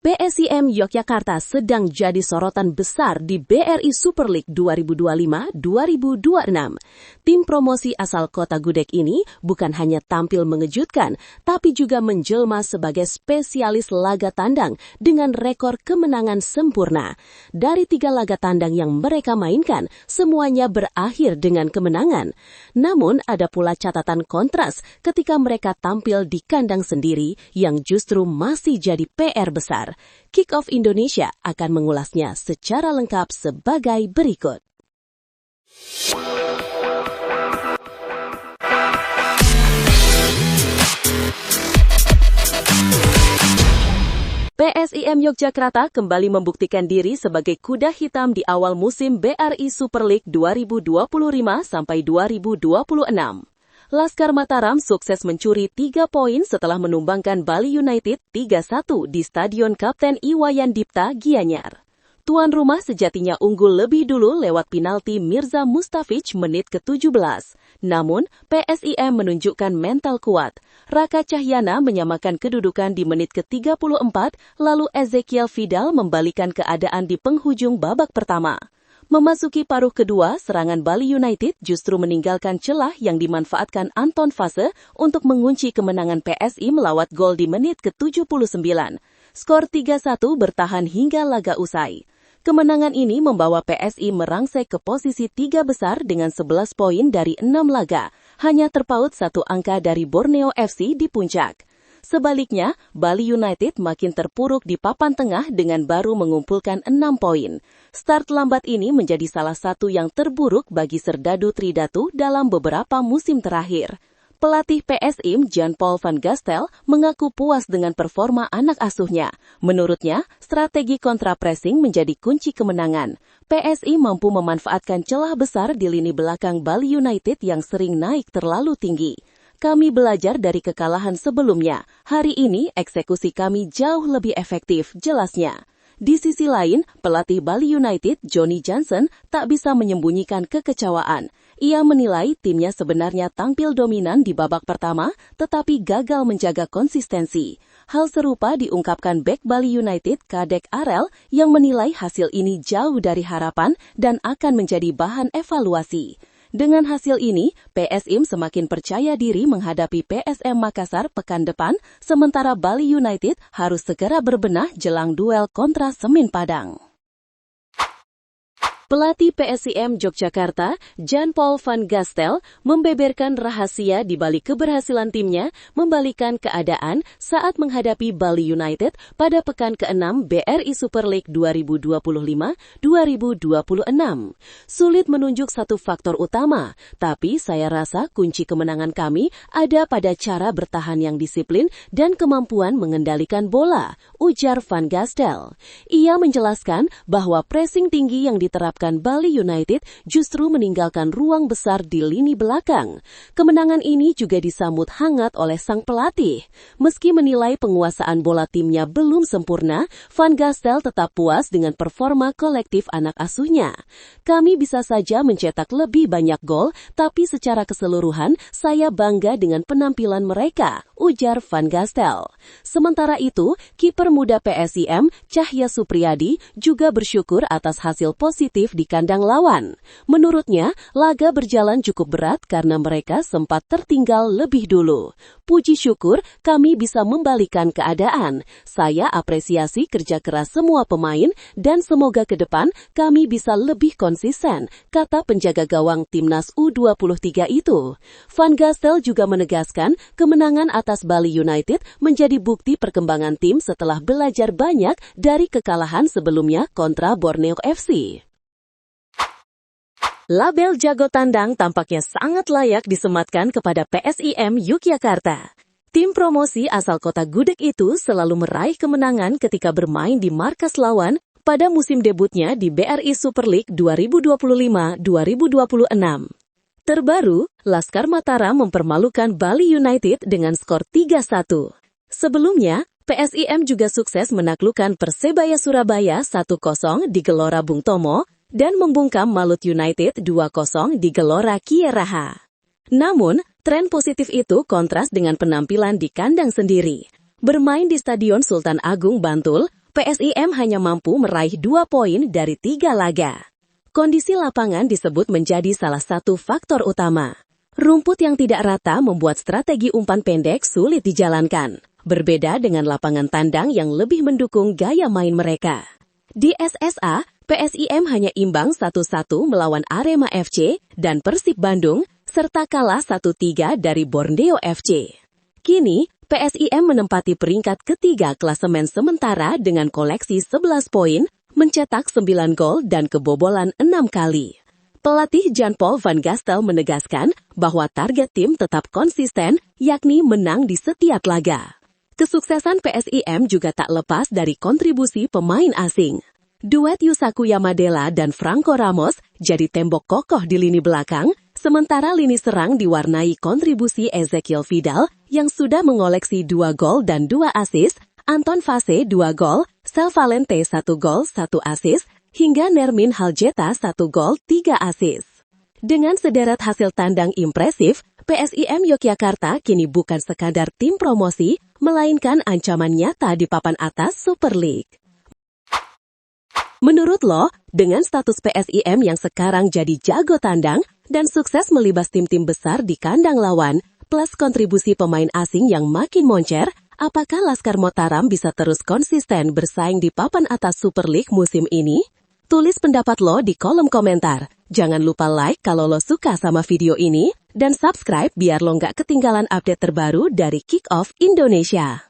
PSIM Yogyakarta sedang jadi sorotan besar di BRI Super League 2025-2026. Tim promosi asal Kota Gudeg ini bukan hanya tampil mengejutkan, tapi juga menjelma sebagai spesialis laga tandang dengan rekor kemenangan sempurna. Dari 3 laga tandang yang mereka mainkan, semuanya berakhir dengan kemenangan. Namun ada pula catatan kontras ketika mereka tampil di kandang sendiri yang justru masih jadi PR besar. Kick Off Indonesia akan mengulasnya secara lengkap sebagai berikut. PSIM Yogyakarta kembali membuktikan diri sebagai kuda hitam di awal musim BRI Super League 2025-2026. Laskar Mataram sukses mencuri 3 poin setelah menumbangkan Bali United 3-1 di Stadion Kapten Iwayan Dipta, Gianyar. Tuan rumah sejatinya unggul lebih dulu lewat penalti Mirza Mustafic menit ke-17. Namun, PSIM menunjukkan mental kuat. Raka Cahyana menyamakan kedudukan di menit ke-34, lalu Ezekiel Vidal membalikan keadaan di penghujung babak pertama. Memasuki paruh kedua, serangan Bali United justru meninggalkan celah yang dimanfaatkan Anton Fase untuk mengunci kemenangan PSI melawat gol di menit ke-79. Skor 3-1 bertahan hingga laga usai. Kemenangan ini membawa PSI merangsek ke posisi 3 besar dengan 11 poin dari 6 laga, hanya terpaut 1 angka dari Borneo FC di puncak. Sebaliknya, Bali United makin terpuruk di papan tengah dengan baru mengumpulkan 6 poin. Start lambat ini menjadi salah satu yang terburuk bagi Serdadu Tridatu dalam beberapa musim terakhir. Pelatih PSIM Jan-Paul van Gastel mengaku puas dengan performa anak asuhnya. Menurutnya, strategi kontra-pressing menjadi kunci kemenangan. PSI mampu memanfaatkan celah besar di lini belakang Bali United yang sering naik terlalu tinggi. Kami belajar dari kekalahan sebelumnya. Hari ini eksekusi kami jauh lebih efektif, jelasnya. Di sisi lain, pelatih Bali United, Johnny Johnson, tak bisa menyembunyikan kekecewaan. Ia menilai timnya sebenarnya tampil dominan di babak pertama, tetapi gagal menjaga konsistensi. Hal serupa diungkapkan bek Bali United, Kadek Arel, yang menilai hasil ini jauh dari harapan dan akan menjadi bahan evaluasi. Dengan hasil ini, PSIM semakin percaya diri menghadapi PSM Makassar pekan depan, sementara Bali United harus segera berbenah jelang duel kontra Semin Padang. Pelatih PSIM Yogyakarta, Jan-Paul van Gastel, membeberkan rahasia di balik keberhasilan timnya membalikan keadaan saat menghadapi Bali United pada pekan ke-6 BRI Super League 2025-2026. Sulit menunjuk satu faktor utama, tapi saya rasa kunci kemenangan kami ada pada cara bertahan yang disiplin dan kemampuan mengendalikan bola, ujar Van Gastel. Ia menjelaskan bahwa pressing tinggi yang diterapkan Bali United justru meninggalkan ruang besar di lini belakang. Kemenangan ini juga disambut hangat oleh sang pelatih. Meski menilai penguasaan bola timnya belum sempurna, Van Gastel tetap puas dengan performa kolektif anak asuhnya. Kami bisa saja mencetak lebih banyak gol, tapi secara keseluruhan saya bangga dengan penampilan mereka, ujar Van Gastel. Sementara itu, kiper muda PSIM, Cahya Supriyadi, juga bersyukur atas hasil positif di kandang lawan. Menurutnya, laga berjalan cukup berat karena mereka sempat tertinggal lebih dulu. Puji syukur, kami bisa membalikan keadaan. Saya apresiasi kerja keras semua pemain dan semoga ke depan kami bisa lebih konsisten, kata penjaga gawang Timnas U23 itu. Van Gastel juga menegaskan kemenangan atas Bali United menjadi bukti perkembangan tim setelah belajar banyak dari kekalahan sebelumnya kontra Borneo FC. Label jago tandang tampaknya sangat layak disematkan kepada PSIM Yogyakarta. Tim promosi asal Kota Gudeg itu selalu meraih kemenangan ketika bermain di markas lawan pada musim debutnya di BRI Super League 2025-2026. Terbaru, Laskar Mataram mempermalukan Bali United dengan skor 3-1. Sebelumnya, PSIM juga sukses menaklukkan Persebaya Surabaya 1-0 di Gelora Bung Tomo, dan membungkam Malut United 2-0 di Gelora Kieraha. Namun, tren positif itu kontras dengan penampilan di kandang sendiri. Bermain di Stadion Sultan Agung Bantul, PSIM hanya mampu meraih 2 poin dari 3 laga. Kondisi lapangan disebut menjadi salah satu faktor utama. Rumput yang tidak rata membuat strategi umpan pendek sulit dijalankan. Berbeda dengan lapangan tandang yang lebih mendukung gaya main mereka. Di SSA, PSIM hanya imbang 1-1 melawan Arema FC dan Persib Bandung, serta kalah 1-3 dari Borneo FC. Kini, PSIM menempati peringkat ketiga klasemen sementara dengan koleksi 11 poin, mencetak 9 gol dan kebobolan 6 kali. Pelatih Jan-Paul van Gastel menegaskan bahwa target tim tetap konsisten, yakni menang di setiap laga. Kesuksesan PSIM juga tak lepas dari kontribusi pemain asing. Duet Yusaku Yamadela dan Franco Ramos jadi tembok kokoh di lini belakang, sementara lini serang diwarnai kontribusi Ezekiel Vidal yang sudah mengoleksi 2 gol dan 2 assist, Anton Fase 2 gol, Sel Valente 1 gol 1 assist, hingga Nermin Haljeta 1 gol 3 assist. Dengan sederet hasil tandang impresif, PSIM Yogyakarta kini bukan sekadar tim promosi, melainkan ancaman nyata di papan atas Super League. Menurut lo, dengan status PSIM yang sekarang jadi jago tandang dan sukses melibas tim-tim besar di kandang lawan, plus kontribusi pemain asing yang makin moncer, apakah Laskar Mataram bisa terus konsisten bersaing di papan atas Super League musim ini? Tulis pendapat lo di kolom komentar. Jangan lupa like kalau lo suka sama video ini, dan subscribe biar lo nggak ketinggalan update terbaru dari Kick Off Indonesia.